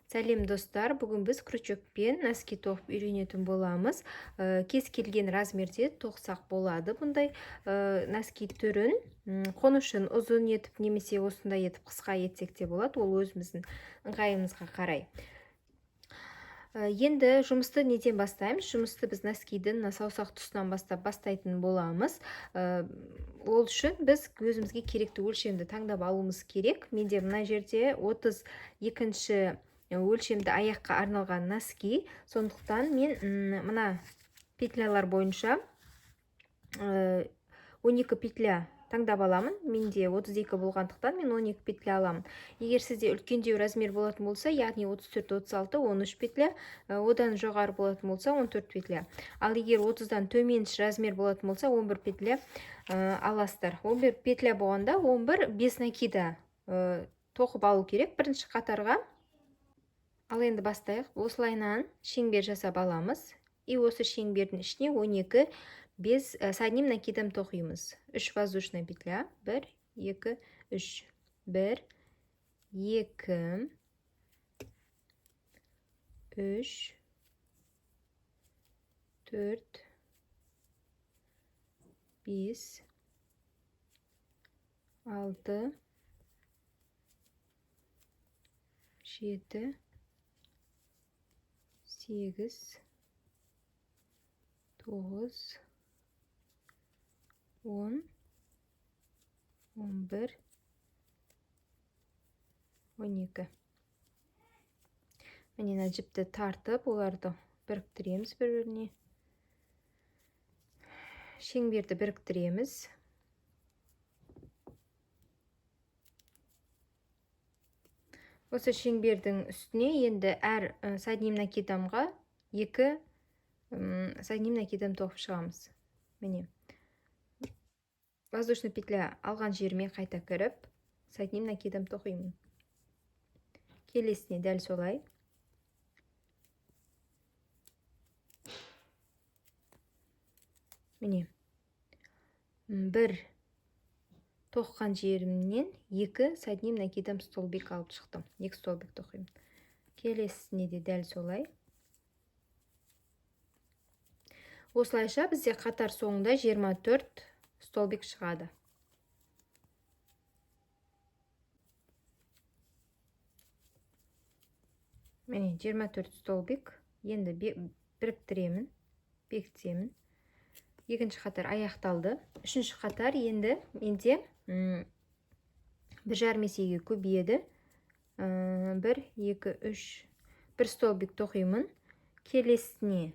Сәлем достар, бүгін біз крючокпен носки тоқып үйренетін боламыз. Кез келген размерде тоқсақ болады. Бұндай носки түрін қонышын ұзын етіп немесе осындай етіп қысқа етсек те болады. Ол өзіміздің ыңғайымызға қарай. Енді жұмысты неден бастаймыз? Жұмысты біз носкидің саусақ тұсынан бастайтын боламыз. Ол үшін біз өзімізге керекті өлшемді таңдап алуымыз керек. Менде мына жерде 32-ші өлшемді аяққа арналған носки. Сондықтан мен мына петлялар бойынша 12 петля таңдап аламын. Менде 32 болғандықтан мен 12 петля аламын. Егер сізде үлкендеу размер болатын болса, яғни 34, 36, 13 петля, одан жоғары болатын болса 14 петля. Ал егер 30-дан төмен размер болатын болса 11 петля аласыздар. 11 петля болғанда 11 бес накида тоқып алу керек бірінші қатарға. Ал енді бастайық. Осылайынан шеңбер жасап аламыз. И осы шеңбердің ішіне 12 без с одним накидом тоқимыз. 3 воздушная петля. 1, 2, 3. 1, 2, 3, 4, 5, 6, 7, 8, 9, 10, 11, 12. Міне жіпті тартып, оларды біріктіреміз бір-біріне. Шеңберді біріктіреміз. Осы шеңбердің үстіне енді әр с одним накидамға 2 с одним накидам тоқып шығамыз. Міне. Воздушный петля алған жеріме қайта кіріп, с одним накидам тоқимын. Келесіне дәл солай. Міне. Бір тоққан жерімнен 2 с одним накидам столбик алып шықтым. 2 столбик тоқимын. Келесіне де дәл солай. Осылайша бізде қатар соңында 24 столбик шығады. Міне 24 столбик. Енді біріктіремін, бекітемін. Екінші қатар аяқталды. Үшінші қатар енді менде 1,5 есеге көбейеді. 1, 2, 3, 1 столбик тоқимын. Келесіне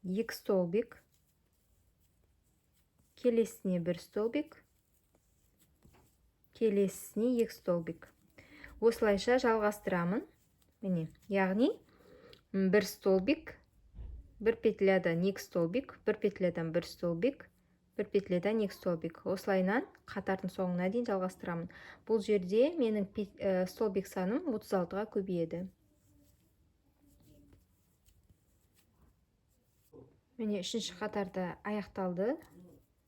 2 столбик. Келесіне 1 столбик. Келесіне 2 столбик. Осылайша жалғастырамын. Міне, яғни 1 столбик, 1 петлядан 2 столбик, 1 петлядан 1 столбик, 1 петлядан 2 столбик. Осылайынан қатардың соңына дейін жалғастырамын. Бұл жерде менің столбик саным 36-ға көбейеді. Міне үшінші қатарда аяқталды.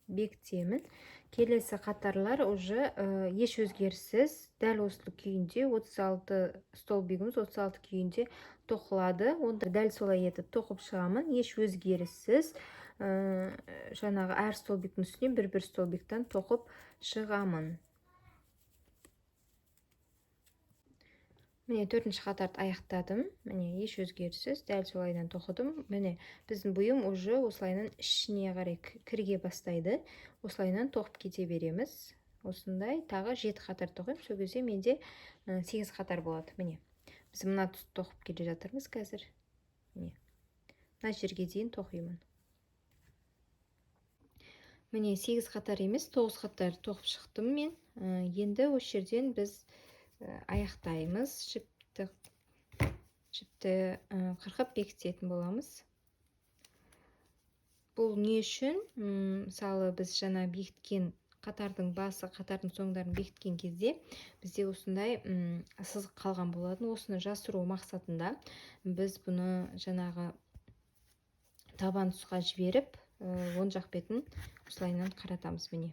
Бекітемін. Келесі қатарлар уже еш өзгеріссіз дәл осы күйінде 36 столбигіміз 36 күйінде тоқылады. Онда дәл солай етіп тоқып шығамын. Еш өзгеріссіз жаңағы әр столбиктің үстіне бір столбиктан тоқып шығамын. Міне төртінші қатарды аяқтадым. Міне еш өзгеріссіз дәл солайдан тоқыдым. Міне біздің бұйым уже осылайынан ішіне қарай кірге бастайды. Осылайынан тоқып кете береміз. Осындай тағы 7 қатар тоқимын. Сол кезде менде 8 қатар болады. Міне біз мына тұсты тоқып келе жатырмыз қазір. Міне мына жерге дейін тоқимын. Міне 8 қатар емес 9 қатар тоқып шықтым мен. Енді осы жерден біз аяқтаймыз. Жіпті қырқып бекітетін боламыз. Бұл не үшін? Мысалы біз жаңа бекіткен қатардың басы, қатардың соңдарын бекіткен кезде бізде осындай сызық қалған болатын. Осыны жасыру мақсатында біз бұны жаңағы табан тұсқа жіберіп, оң жақ бетін осылайынан қаратамыз. Міне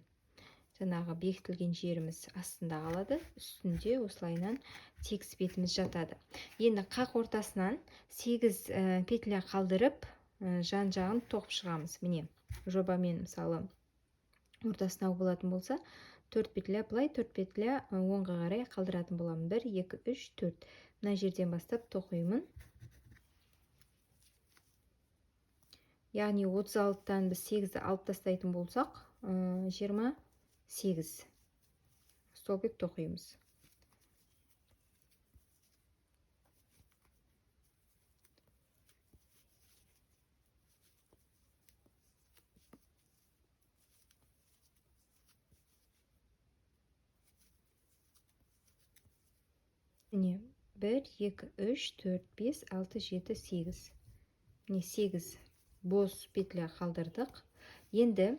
жаңағы бекітілген жеріміз астында қалады, үстінде осылайынан 8 бетіміз жатады. Енді қақ ортасынан 8 петля қалдырып, жан жағын тоқып шығамыз. Міне, жобамен мысалы ортасына болатын болса, 4 петля былай, 4 петля оңға қарай қалдыратын боламын. 1, 2, 3, 4. Мына жерден бастап тоқимын. Яғни 36-тан біз 8-ді алып тастайтын болсақ, 28 столбик тоқимыз. Міне, 1, 2, 3, 4, 5, 6, 7, 8. Міне 8 бос петля қалдырдық. Енді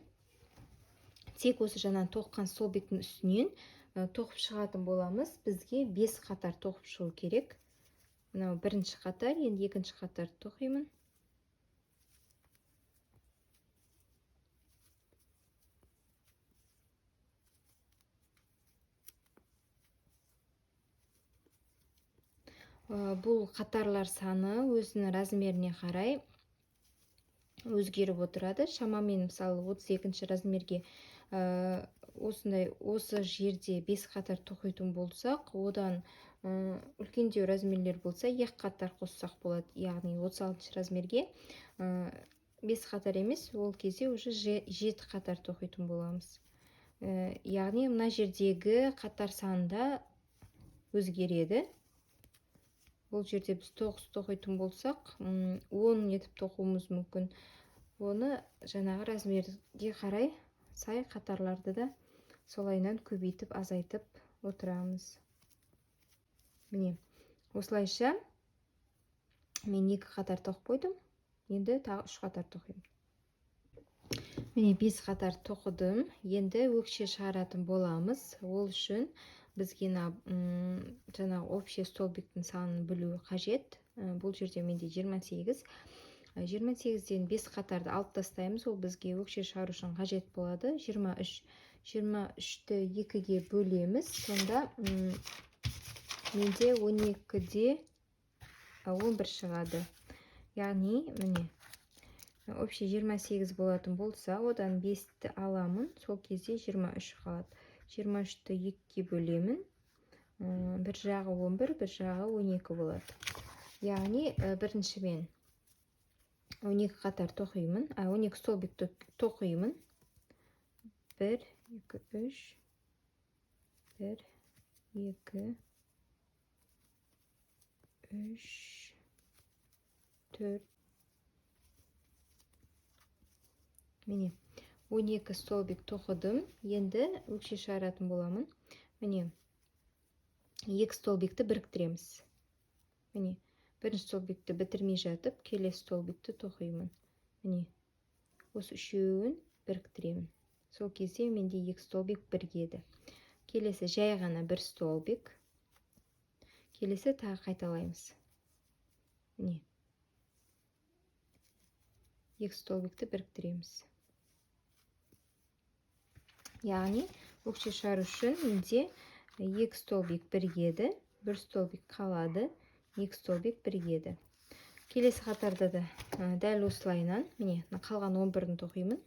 тек осы жаңан тоққан столбиктің үстінен тоқып шығатын боламыз. Бізге 5 қатар тоқып шығу керек. Мынау бірінші қатар, енді екінші қатар тоқимын. Бұл қатарлар саны өзінің размеріне қарай өзгеріп отырады. Шамамен мысалы 32-ші размерге осы жерде 5 қатар тоқитын болсақ, одан үлкендеу размерлер болса 2 қатар қоссақ болады. Яғни 36-ші размерге 5 қатар емес, ол кезде уже 7 қатар тоқитын боламыз. Яғни мына жердегі қатар саны өзгереді. Бұл жерде біз 9 тоқитын болсақ, 10 етіп тоқуымыз мүмкін. Оны жаңағы размерге қарай сай қатарларды да солайынан көбейтіп, азайтып отырамыз. Міне, осылайша мен 2 қатар тоқып қойдым. Енді тағы 3 қатар тоқимын. Міне 5 қатар тоқыдым. Енді өкше шығаратын боламыз. Ол үшін бізге жаңағы общий столбиктің санын білу қажет. Бұл жерде менде 28. 28-ден 5 қатарды алып тастаймыз. Ол бізге өкше шығару үшін қажет болады. 23. 23-ті 2-ге бөлеміз. Сонда менде 12-де 11 шығады. Яғни, міне, общий 28 болатын болса, одан 5-ті аламын. Сол кезде 23 қалады. 23-ті 2-ге бөлемін. Бір жағы 11, бір жағы 12 болады. Яғни, бірінші мен 12 қатар тоқимын, 12 столбик тоқимын. 1, 2, 3, 1, 2, 3, 4. Міне, 12 столбик тоқыдым. Енді өкше шығаратын боламын. Міне, 2 столбикті біріктіреміз. Міне, бірінші столбикті бітірмей жатып, келесі столбикті тоқимын. Міне, осы үшеуін біріктіремін. Сол кезде менде 2 столбик біргеді. Келесі жай ғана 1 столбик. Келесі тағы қайталаймыз. Міне, 2 столбикті біріктіреміз. Яғни, өкше шығару үшін менде 2 столбик біргеді, 1 столбик қалады, 2 столбик біргеді. Келесі қатарда да дәл осылайынан, міне, қалған 11-ін тоқимын.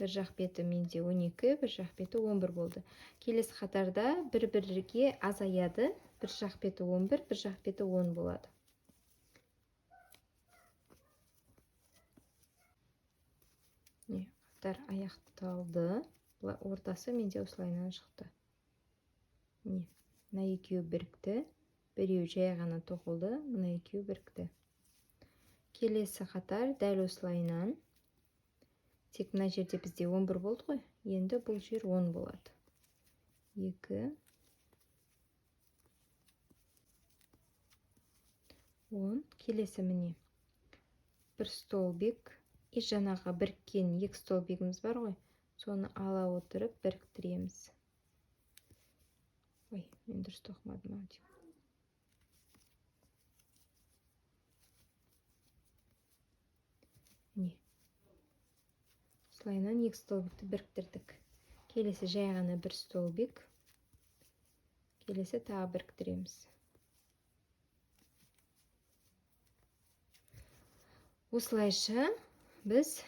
Бір жақ беті менде 12, бір жақ беті 11 болды. Келесі қатарда бір-бірге азаяды. Бір жақ беті 11, бір жақ беті 10 болады. Қатар аяқталды. Ортасы менде осылайынан шықты. Мына екеуі бірікті. Біреу жай ғана тоқылды. Мына екеуі бірікті. Келесі қатар дәл осылайынан. Тек мына жерде бізде 11 болды ғой. Енді бұл жер 10 болады. 2, 10. Келесі міне. Бір столбик. Жаңағы біріккен 2 столбигіміз бар ғой. Соны ала отырып біріктіреміз. Ой, мен дұрыс тоқымадым. Міне. Осылайынан 2 столбикті біріктірдік. келесі жай ғана бір столбик, келесі тағы біріктіреміз. Осылайша біз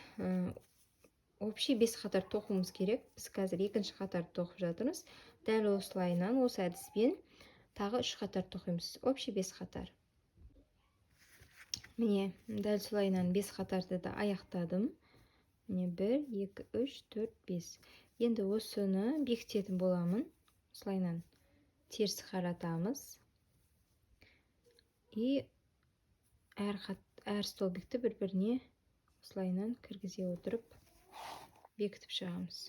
общий 5 қатар тоқуымыз керек. Біз қазір екінші қатар тоқып жатырмыз. Дәл осылайынан осы әдіспен тағы 3 қатар тоқимыз. Общий 5 қатар. Міне, дәл солайынан 5 қатарды да аяқтадым. Міне 1, 2, 3, 4, 5. Енді осыны бекітетін боламын. Осылайынан теріс қаратамыз. И әр столбикті бір-біріне осылайынан кіргізе отырып бекітіп шығамыз.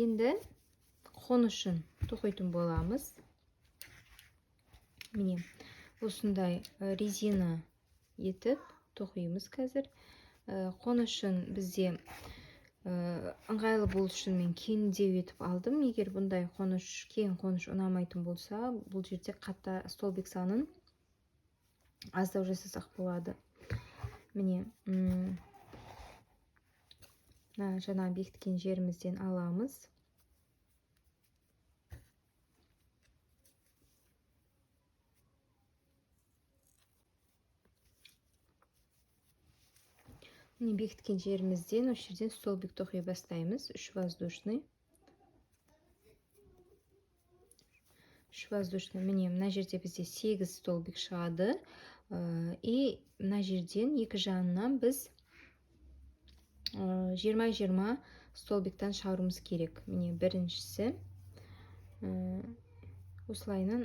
Енді қонышын тоқитын боламыз. Міне, осындай резина етіп тоқимыз қазір. Қонышын бізде ыңғайлы болу үшін мен кеңдеу етіп алдым. Егер бұндай кең қоныш ұнамайтын болса, бұл жерде столбик санын аздау жасасақ болады. Міне, жаңа бекіткен жерімізден аламыз. Міне бекіткен жерімізден осы жерден столбик тоқи бастаймыз. 3 воздушный. 3 воздушный. Міне, мына жерде бізде 8 столбик шығады. И мына жерден екі жағынан біз 20-20 столбиктан шығаруымыз керек. Міне біріншісі. Осылайынан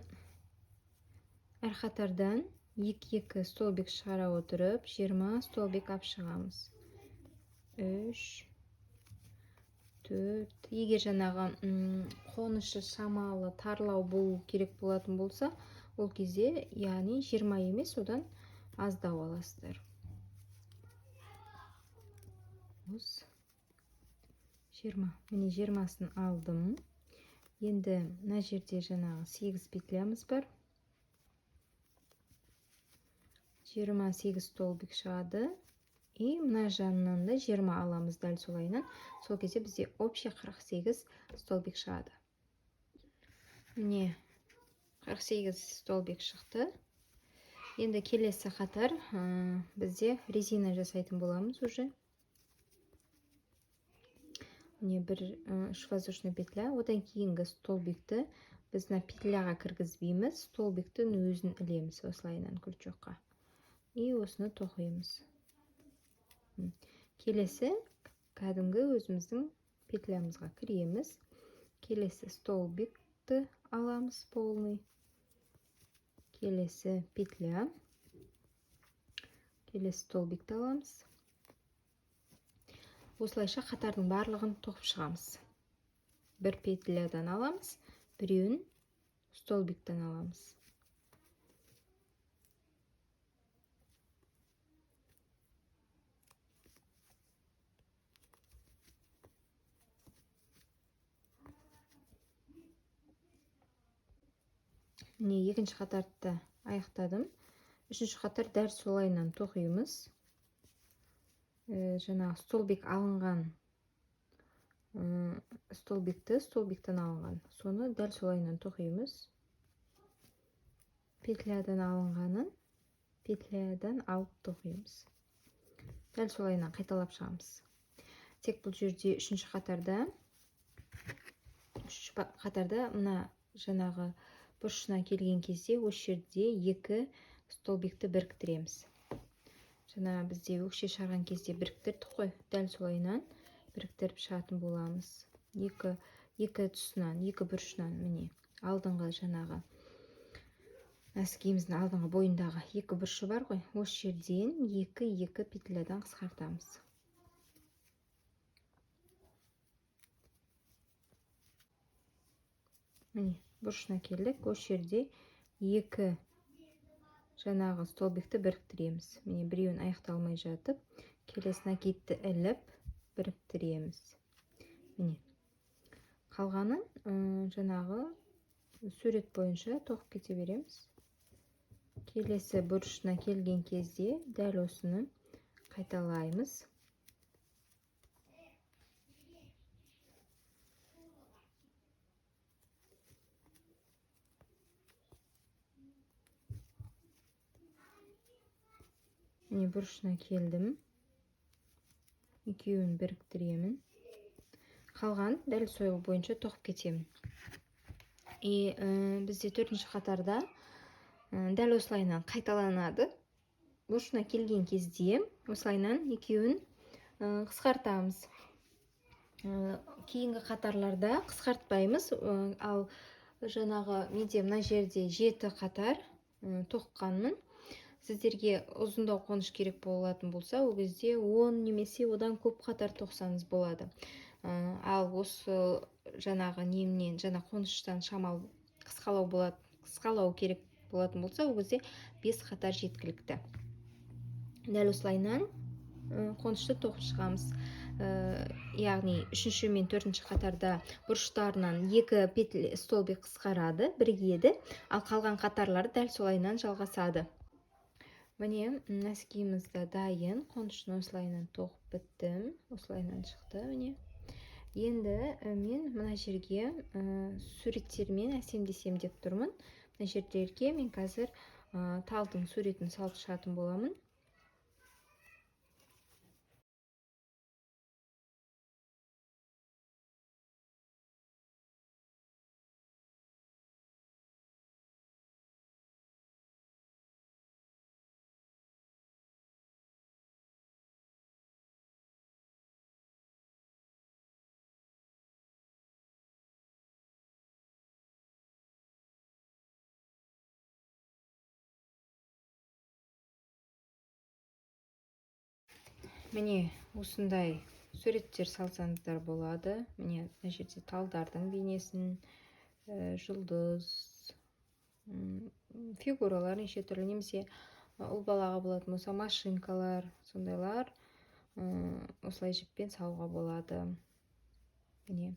әр қатардан 2-2 столбик шығара отырып, 20 столбик ап шығамыз. 3, 4. Егер жаңағы қонышы шамалы тарлау болу керек болатын болса, ол кезде, яғни 20 емес, одан аздау аласыздар. 20. Міне 20-сын алдым. Енді мына жерде жаңағы 8 петлямыз бар. 28 столбик шығады. И мына жанынан да 20 аламыз дәл солайынан. Сол кезде бізде общий 48 столбик шығады. Міне 48 столбик шықты. Енді келесі қатар бізде резина жасайтын боламыз уже. Міне 3 воздушный петля. Одан кейінгі столбикті біз петляға кіргізбейміз. Столбиктің өзін ілеміз осылайынан күлчоққа. И осыны тоқимыз. Келесі кәдімгі өзіміздің петлямызға кіреміз. Келесі столбикті аламыз полный. Келесі петля. Келесі столбикті аламыз. Осылайша қатардың барлығын тоқып шығамыз. Бір петлядан аламыз, біреуін столбиктен аламыз. Міне екінші қатарды аяқтадым. Үшінші қатар дәл солайынан тоқимыз. Жаңағы столбик алынған столбиктен алынған. Соны дәл солайынан тоқимыз. Петлядан алынғанын петлядан алып тоқимыз. Дәл солайынан қайталап шығамыз. Тек бұл жерде үшінші қатарда мына жаңағы бұрышына келген кезде осы жерде 2 столбикті біріктіреміз. Жаңа бізде өкше шығарған кезде біріктірдік қой. Дәл солайынан біріктіріп шығатын боламыз. 2 тұсынан, 2 бұрышынан міне алдыңғы жаңағы носкиіміздің алдыңғы бойындағы екі бұрышы бар ғой, осы жерден екі петлядан қысқартамыз. Міне, бұрышына келдік. Осы жерде екі жаңағы столбикті біріктіреміз. Міне, біреуін аяқталмай жатып, келесі накидті іліп біріктіреміз. Міне, қалғанын жаңағы сурет бойынша тоқып кете береміз. Келесі бұрышына келген кезде дәл осыны қайталаймыз. Міне, бұрышына келдім. Екеуін біріктіремін. Қалған дәл сол бойынша тоқып кетемін. Бізде төртінші қатарда дәл осылайынан қайталанады. Бұрышына келген кезде осылайынан екеуін қысқартамыз. Кейінгі қатарларда қысқартпаймыз, ал жаңағы менде мына жерде 7 қатар тоққанмын. Сіздерге ұзындау қоныш керек болатын болса, ол кезде 10 немесе одан көп қатар тоқсаңыз болады. Ал осы жаңағы немнен, жаңа қоныштан шамалы қысқалау керек болатын болса, ол кезде 5 қатар жеткілікті. Дәл осылайынан қонышты тоқып шығамыз. Яғни 3-ші мен 4-ші қатарда бұрыштарынан 2 столбик қысқарады, бірігеді, ал қалған қатарлары дәл солайынан жалғасады. Міне, носкиімізді дайын, қонышын осылайынан тоқып біттім, осылайынан шықты. Міне, енді мен мына жерге суреттермен әсемдесем деп тұрмын. Мына жерлерге мен қазір талдың суретін салып шығатын боламын. Міне, осындай суреттер салсаңыздар болады. Міне, мына жерде талдардың бейнесін, жұлдыз, фигуралар неше түрлі, немесе ұл балаға болатын болса машинкалар, сондайлар осылай жіппен салуға болады. Міне,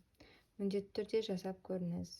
міндетті түрде жасап көріңіз.